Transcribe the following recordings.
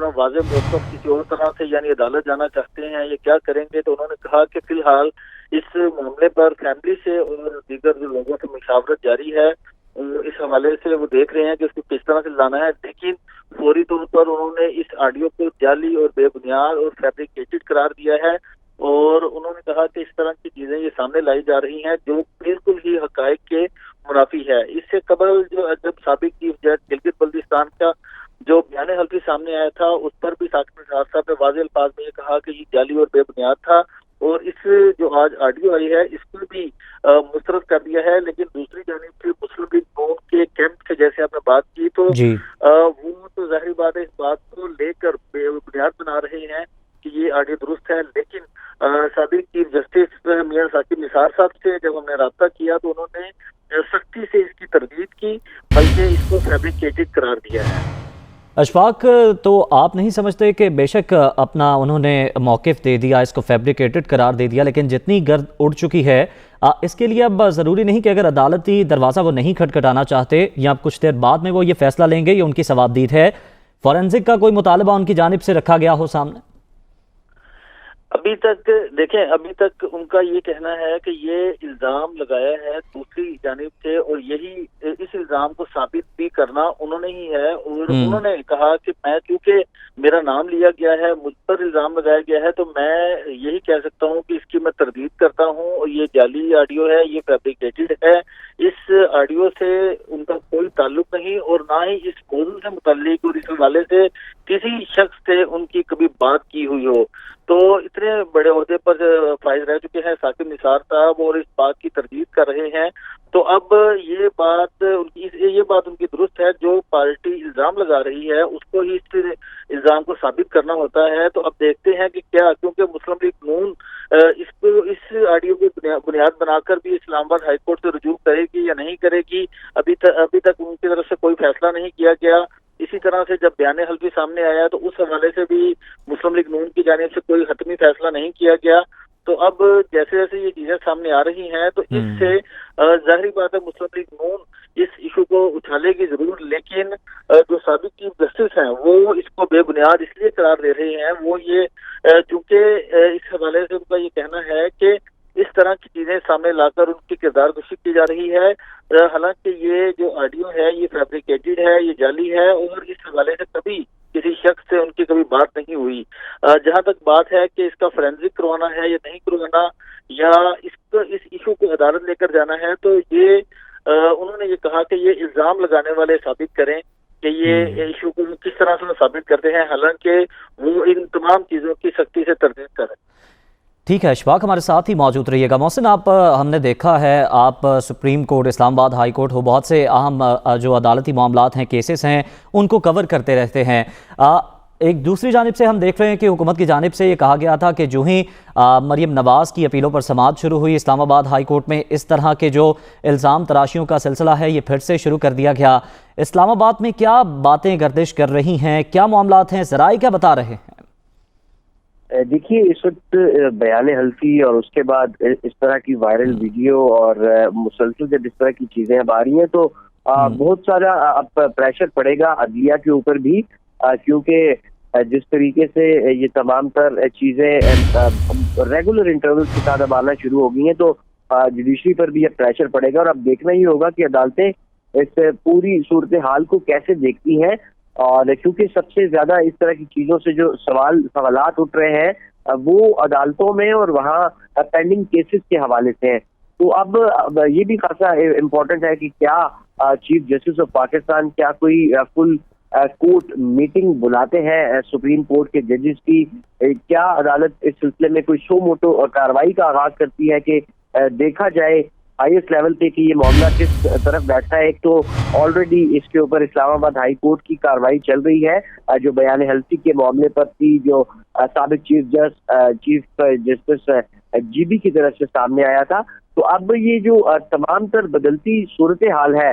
اپنا واضح موقف کسی اور طرح سے یعنی عدالت جانا چاہتے ہیں یا کیا کریں گے، تو انہوں نے کہا کہ فی الحال اس معاملے پر فیملی سے اور دیگر جو لوگوں سے مشاورت جاری ہے، اس حوالے سے وہ دیکھ رہے ہیں کہ اس کو کس طرح سے لانا ہے، لیکن فوری طور پر انہوں نے اس آڈیو کو جعلی اور بے بنیاد اور فیبریکیٹڈ قرار دیا ہے، اور انہوں نے کہا کہ اس طرح کی چیزیں یہ سامنے لائی جا رہی ہیں جو بالکل ہی حقائق کے منافی ہے۔ اس سے قبل جب سابق چیف جج گلگت بلتستان کا جو بیان حلفی سامنے آیا تھا، اس پر بھی ثاقب نثار صاحب نے واضح الفاظ میں یہ کہا کہ یہ جعلی اور بے بنیاد تھا، اور اس جو آج آڈیو آئی ہے اس کو بھی مسترد کر دیا ہے۔ لیکن دوسری جانب سے مسلم لیگ نون کے کیمپ سے جیسے آپ نے بات کی، تو جی وہ تو ظاہری بات ہے اس بات کو لے کر بے بنیاد بنا رہے ہیں کہ یہ آڈیو درست ہے، لیکن سابق چیف جسٹس میاں ثاقب نثار صاحب سے جب ہم نے رابطہ کیا تو انہوں نے سختی سے اس کی تردید کی، بلکہ اس کو فیبریکیٹڈ قرار دیا ہے۔ اشفاق، تو آپ نہیں سمجھتے کہ بے شک اپنا انہوں نے موقف دے دیا، اس کو فیبریکیٹڈ قرار دے دیا، لیکن جتنی گرد اڑ چکی ہے اس کے لیے اب ضروری نہیں کہ اگر عدالتی دروازہ وہ نہیں کھٹکھٹانا چاہتے یا کچھ دیر بعد میں وہ یہ فیصلہ لیں گے، یہ ان کی سوادید ہے، فورینزک کا کوئی مطالبہ ان کی جانب سے رکھا گیا ہو سامنے؟ ابھی تک دیکھیں، ابھی تک ان کا یہ کہنا ہے کہ یہ الزام لگایا ہے دوسری جانب سے، اور یہی اس الزام کو ثابت بھی کرنا انہوں نے ہی ہے، اور انہوں نے کہا کہ میں چونکہ میرا نام لیا گیا ہے، مجھ پر الزام لگایا گیا ہے، تو میں یہی کہہ سکتا ہوں کہ اس کی میں تردید کرتا ہوں، اور یہ جعلی آڈیو ہے، یہ فیبریکیٹڈ ہے، اس آڈیو سے ان کا کوئی تعلق نہیں، اور نہ ہی اس موضوع سے متعلق اور اس حوالے سے کسی شخص سے ان کی کبھی بات کی ہوئی ہو۔ تو اتنے بڑے عہدے پر فائز رہ چکے ہیں ثاقب نثار صاحب، اور اس بات کی تردید کر رہے ہیں، تو اب یہ بات ان کی درست ہے، جو پارٹی الزام لگا رہی ہے اس کو ہی اس الزام کو ثابت کرنا ہوتا ہے۔ تو اب دیکھتے ہیں کہ کیا، کیونکہ مسلم لیگ نون اس آڈیو کو بنیاد بنا کر بھی اسلام آباد ہائی کورٹ سے رجوع کرے گی یا نہیں کرے گی، ابھی تک ان کی طرف سے کوئی فیصلہ نہیں کیا گیا۔ اسی طرح سے جب بیان حلفی سامنے آیا تو اس حوالے سے بھی مسلم لیگ نون کی جانب سے کوئی حتمی فیصلہ نہیں کیا گیا۔ تو اب جیسے جیسے یہ چیزیں سامنے آ رہی ہیں تو اس سے ظاہری بات ہے مسلم لیگ نون اس ایشو کو اچھالے گی ضرور، لیکن جو سابق چیف جسٹس ہیں وہ اس کو بے بنیاد اس لیے قرار دے رہے ہیں، وہ یہ چونکہ اس حوالے سے ان کا یہ کہنا ہے کہ اس طرح کی چیزیں سامنے لا کر ان کی کردار کشی کی جا رہی ہے، حالانکہ یہ جو آڈیو ہے یہ فیبریکیٹڈ ہے، یہ جعلی ہے، اور اس حوالے سے کبھی کسی شخص سے ان کی کبھی بات نہیں ہوئی۔ جہاں تک بات ہے کہ اس کا فورینزک کروانا ہے یا نہیں کروانا، یا اس ایشو کو عدالت لے کر جانا ہے، تو یہ انہوں نے یہ کہا کہ یہ الزام لگانے والے ثابت کریں کہ یہ ایشو کو کس طرح سے ثابت کرتے ہیں، حالانکہ وہ ان تمام چیزوں کی سختی سے تردید کریں۔ ٹھیک ہے اشفاق، ہمارے ساتھ ہی موجود رہیے گا۔ محسن، آپ ہم نے دیکھا ہے آپ سپریم کورٹ، اسلام آباد ہائی کورٹ ہو، بہت سے اہم جو عدالتی معاملات ہیں، کیسز ہیں، ان کو کور کرتے رہتے ہیں۔ ایک دوسری جانب سے ہم دیکھ رہے ہیں کہ حکومت کی جانب سے یہ کہا گیا تھا کہ جو ہی مریم نواز کی اپیلوں پر سماعت شروع ہوئی اسلام آباد ہائی کورٹ میں، اس طرح کے جو الزام تراشیوں کا سلسلہ ہے یہ پھر سے شروع کر دیا گیا۔ اسلام آباد میں کیا باتیں گردش کر رہی ہیں، کیا معاملات ہیں، ذرائع کیا بتا رہے ہیں؟ دیکھیے، اس وقت بیان حلفی اور اس کے بعد اس طرح کی وائرل ویڈیو اور مسلسل جب اس طرح کی چیزیں اب آ رہی ہیں تو بہت سارا اب پریشر پڑے گا عدلیہ کے اوپر بھی، کیونکہ جس طریقے سے یہ تمام تر چیزیں ریگولر انٹرول کے ساتھ اب آنا شروع ہو گئی ہیں تو جوڈیشری پر بھی اب پریشر پڑے گا، اور اب دیکھنا ہی ہوگا کہ عدالتیں اس پوری صورتحال کو کیسے دیکھتی ہیں، اور کیونکہ سب سے زیادہ اس طرح کی چیزوں سے جو سوالات اٹھ رہے ہیں وہ عدالتوں میں اور وہاں پینڈنگ کیسز کے حوالے سے ہیں۔ تو اب یہ بھی خاصا امپورٹنٹ ہے کہ کیا چیف جسٹس آف پاکستان کیا کوئی فل کورٹ میٹنگ بلاتے ہیں سپریم کورٹ کے ججز کی، کیا عدالت اس سلسلے میں کوئی شو موٹو اور کارروائی کا آغاز کرتی ہے کہ دیکھا جائے ہائیسٹ لیول پہ کہ یہ معاملہ کس طرف بیٹھتا ہے۔ ایک تو آلریڈی اس کے اوپر اسلام آباد ہائی کورٹ کی کارروائی چل رہی ہے جو بیان حلفی کے معاملے پر تھی، جو سابق چیف جسٹس جی بی کی طرف سے سامنے آیا تھا۔ تو اب یہ جو تمام تر بدلتی صورتحال ہے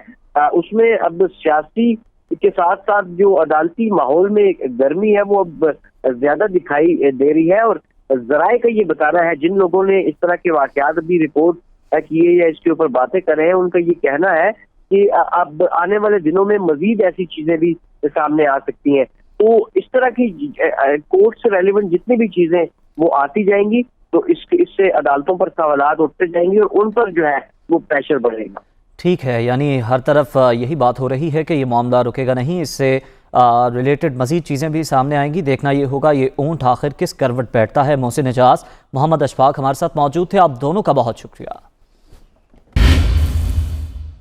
اس میں اب سیاسی کے ساتھ ساتھ جو عدالتی ماحول میں گرمی ہے وہ اب زیادہ دکھائی دے رہی ہے، اور ذرائع کا یہ بتانا ہے، جن لوگوں نے اس طرح کے واقعات بھی رپورٹ کیے یا اس کے اوپر باتیں کر رہے ہیں، ان کا یہ کہنا ہے کہ اب آنے والے دنوں میں مزید ایسی چیزیں بھی سامنے آ سکتی ہیں۔ تو اس طرح کی کورٹ سے ریلیونٹ جتنی بھی چیزیں وہ آتی جائیں گی، تو اس سے عدالتوں پر سوالات اٹھتے جائیں گے اور ان پر جو ہے وہ پریشر بڑھے گا۔ ٹھیک ہے، یعنی ہر طرف یہی بات ہو رہی ہے کہ یہ معاملہ رکے گا نہیں، اس سے ریلیٹڈ مزید چیزیں بھی سامنے آئیں گی۔ دیکھنا یہ ہوگا یہ اونٹ آخر کس کروٹ بیٹھتا ہے۔ محسن اعجاز، محمد اشفاق ہمارے ساتھ موجود تھے، آپ دونوں کا بہت شکریہ۔